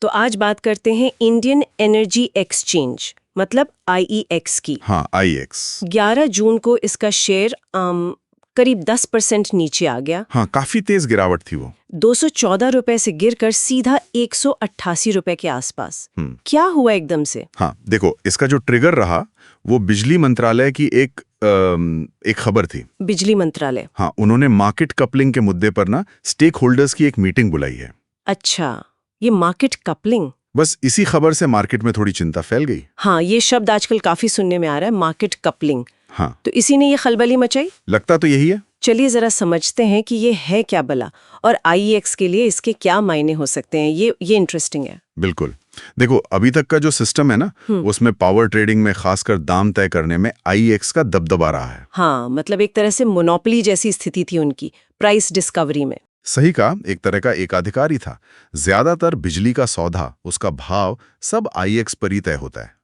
तो आज बात करते हैं इंडियन एनर्जी एक्सचेंज मतलब IEX की। हाँ, IEX। 11 जून को इसका शेयर करीब 10% नीचे आ गया। हाँ, काफी तेज गिरावट थी वो। 214 रुपए से गिरकर सीधा 188 रुपए के आसपास। क्या हुआ एकदम से? हाँ, देखो, इसका जो ट्रिगर रहा वो बिजली मंत्रालय की एक खबर थी। बिजली मंत्रालय? हाँ, उन्होंने मार्केट कपलिंग के मुद्दे पर ना स्टेक होल्डर्स की एक मीटिंग बुलाई है। अच्छा, ये मार्केट कपलिंग। बस इसी खबर से मार्केट में थोड़ी चिंता फैल गई। हाँ, ये शब्द आजकल काफी सुनने में आ रहा है, मार्केट कपलिंग। हाँ, तो इसी ने ये खलबली मचाई? लगता तो यही है। चलिए जरा समझते हैं कि ये है क्या भला और IEX के लिए इसके क्या मायने हो सकते हैं। ये इंटरेस्टिंग है। बिल्कुल। देखो, अभी तक का जो सिस्टम है ना, उसमें पावर ट्रेडिंग में खासकर दाम तय करने में IEX का दबदबा रहा है। हाँ, मतलब एक तरह से मोनोपोली जैसी स्थिति थी उनकी प्राइस डिस्कवरी में। सही कहा, एक तरह का एकाधिकारी था। ज्यादातर बिजली का सौदा, उसका भाव सब IEX पर ही तय होता है।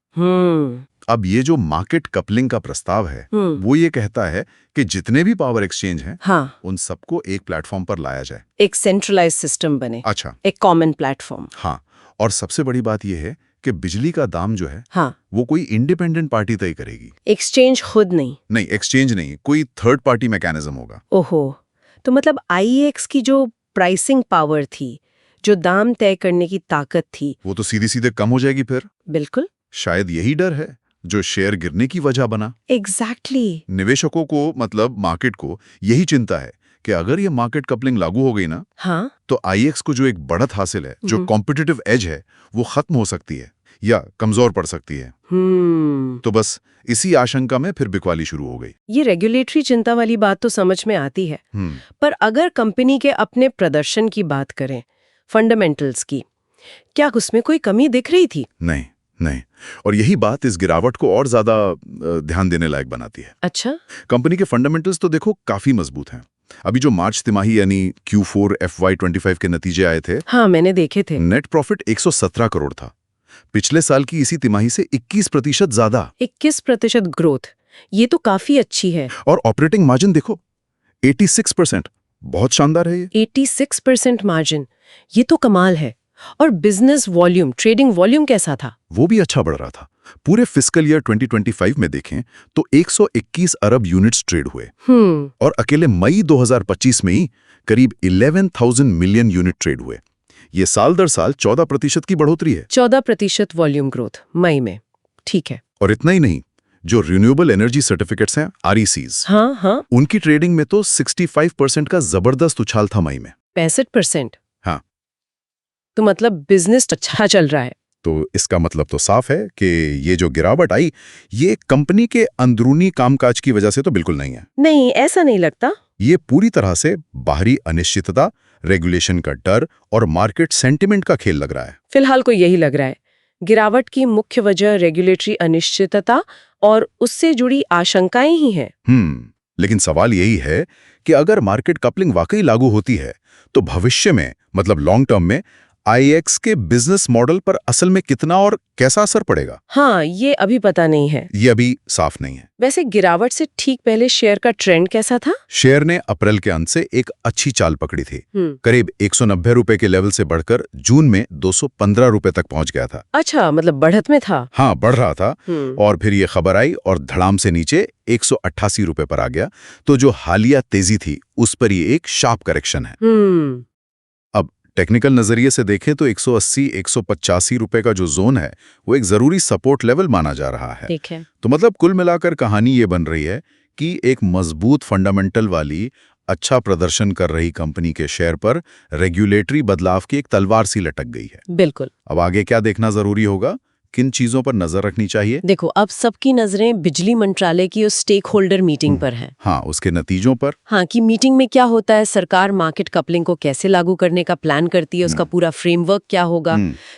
अब ये जो मार्केट कपलिंग का प्रस्ताव है वो ये कहता है कि जितने भी पावर एक्सचेंज हैं, हाँ, उन सबको एक प्लेटफॉर्म पर लाया जाए। एक सेंट्रलाइज सिस्टम बने। अच्छा। एक कॉमन प्लेटफॉर्म। हाँ, और सबसे बड़ी बात यह है कि बिजली का दाम जो है, हाँ, वो कोई इंडिपेंडेंट पार्टी तय करेगी। एक्सचेंज खुद नहीं? नहीं, एक्सचेंज नहीं, कोई थर्ड पार्टी मैकेनिज्म होगा। ओहो, तो मतलब IEX की जो प्राइसिंग पावर थी, जो दाम तय करने की ताकत थी, वो तो सीधी सीधे कम हो जाएगी फिर। बिल्कुल। शायद यही डर है जो शेयर गिरने की वजह बना। एग्जैक्टली। निवेशकों को, मतलब मार्केट को, यही चिंता है कि अगर ये मार्केट कपलिंग लागू हो गई ना, हाँ, तो IEX को जो एक बढ़त हासिल है, जो कॉम्पिटिटिव एज है, वो खत्म हो सकती है या कमजोर पड़ सकती है। तो बस इसी आशंका में फिर बिकवाली शुरू हो गई। ये रेगुलेटरी चिंता वाली बात तो समझ में आती है, पर अगर कंपनी के अपने प्रदर्शन की बात करें, फंडामेंटल्स की, क्या उसमें कोई कमी दिख रही थी? नहीं, नहीं। और यही बात इस गिरावट को और ज्यादा ध्यान देने लायक बनाती है। अच्छा। कंपनी के फंडामेंटल्स तो देखो काफी मजबूत हैं। अभी जो मार्च तिमाही यानी Q4 FY25 के नतीजे आए थे, हाँ, मैंने देखे थे। नेट प्रॉफिट 117 करोड़ था। पिछले साल की इसी तिमाही से 21% ज्यादा। 21% ग्रोथ, ये तो काफी अच्छी है। और ऑपरेटिंग मार्जिन देखो, 86%, बहुत शानदार है ये। 86% मार्जिन, ये तो कमाल है। और बिजनेस वॉल्यूम, ट्रेडिंग वॉल्यूम कैसा था? वो भी अच्छा बढ़ रहा था। पूरे फिस्कल ईयर 2025 में देखें तो 121 अरब यूनिट्स ट्रेड हुए। और अकेले मई 2025 में ही करीब 11,000 मिलियन यूनिट ट्रेड हुए। ये साल दर साल 14% की बढ़ोतरी है। 14% वॉल्यूम ग्रोथ मई में, ठीक है। और इतना ही नहीं, जो रिन्यूएबल एनर्जी सर्टिफिकेट्स हैं, RECs, हाँ, उनकी ट्रेडिंग में तो 65% का जबरदस्त उछाल था मई में। 65%? हाँ। तो मतलब बिजनेस अच्छा चल रहा है। तो इसका मतलब तो साफ है कि ये जो गिरावट आई, ये कंपनी के अंदरूनी कामकाज की वजह से तो बिल्कुल नहीं है। नहीं, ऐसा नहीं लगता। ये पूरी तरह से बाहरी अनिश्चितता, रेगुलेशन का डर और मार्केट सेंटिमेंट का खेल लग रहा है। फिलहाल को यही लग रहा है। गिरावट की मुख्य वजह रेगुलेटरी अनिश्चितता और उससे जुड़ी आशंकाएं ही हैं। लेकिन सवाल यही है कि अगर मार्केट कपलिंग वाकई लागू होती है, तो भविष्य में, मतलब लॉन्ग टर्म में, IEX के बिजनेस मॉडल पर असल में कितना और कैसा असर पड़ेगा? हाँ, ये अभी पता नहीं है। ये अभी साफ नहीं है। वैसे गिरावट से ठीक पहले शेयर का ट्रेंड कैसा था? शेयर ने अप्रैल के अंत से एक अच्छी चाल पकड़ी थी। करीब 190 रुपए के लेवल से बढ़कर जून में 215 रुपए तक पहुंच गया था। अच्छा, मतलब बढ़त में था। हाँ, बढ़ रहा था। और फिर ये खबर आई और धड़ाम से नीचे 188 रुपए पर आ गया। तो जो हालिया तेजी थी, उस पर ये एक शार्प करेक्शन है। अब टेक्निकल नजरिए से देखें तो 180-185 रुपए का जो जोन है, वो एक जरूरी सपोर्ट लेवल माना जा रहा है। ठीक है। तो मतलब कुल मिलाकर कहानी ये बन रही है कि एक मजबूत फंडामेंटल वाली, अच्छा प्रदर्शन कर रही कंपनी के शेयर पर रेगुलेटरी बदलाव की एक तलवार सी लटक गई है। बिल्कुल। अब आगे क्या देखना जरूरी होगा, किन चीजों पर नजर रखनी चाहिए? देखो, अब सबकी नजरें बिजली मंत्रालय की उस स्टेक होल्डर मीटिंग पर हैं। हाँ, उसके नतीजों पर। हाँ, कि मीटिंग में क्या होता है, सरकार मार्केट कपलिंग को कैसे लागू करने का प्लान करती है, उसका पूरा फ्रेमवर्क क्या होगा,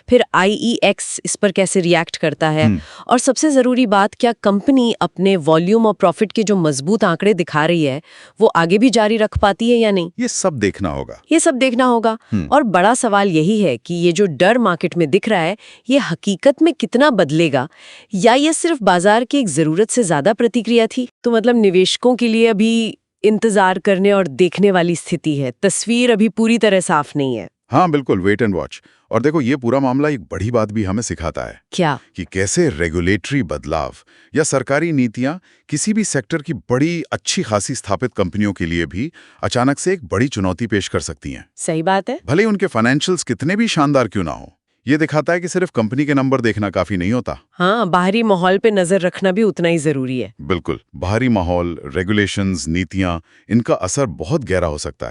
फिर IEX इस पर कैसे रिएक्ट करता है, और सबसे जरूरी बात, क्या कंपनी अपने वॉल्यूम और प्रॉफिट के जो मजबूत आंकड़े दिखा रही है, वो आगे भी जारी रख पाती है या नहीं। ये सब देखना होगा। ये सब देखना होगा। और बड़ा सवाल यही है कि ये जो डर मार्केट में दिख रहा है, ये हकीकत में कितना बदलेगा, या ये सिर्फ बाजार की एक जरूरत से ज्यादा प्रतिक्रिया थी। तो मतलब निवेशकों के लिए अभी इंतजार करने और देखने वाली स्थिति है। तस्वीर अभी पूरी तरह साफ नहीं है। हाँ, बिल्कुल, वेट एंड वॉच। और देखो ये पूरा मामला एक बड़ी बात भी हमें सिखाता है क्या? कि कैसे रेगुलेटरी बदलाव या सरकारी नीतियां किसी भी सेक्टर की बड़ी अच्छी खासी स्थापित कंपनियों के लिए भी अचानक से एक बड़ी चुनौती पेश कर सकती हैं। सही बात है। भले उनके फाइनेंशियल्स कितने भी शानदार क्यों ना हो। ये दिखाता है कि सिर्फ कंपनी के नंबर देखना काफी नहीं होता। हाँ, बाहरी माहौल पे नजर रखना भी उतना ही जरूरी है। बिल्कुल, बाहरी माहौल, रेगुलेशंस, नीतियां, इनका असर बहुत गहरा हो सकता है।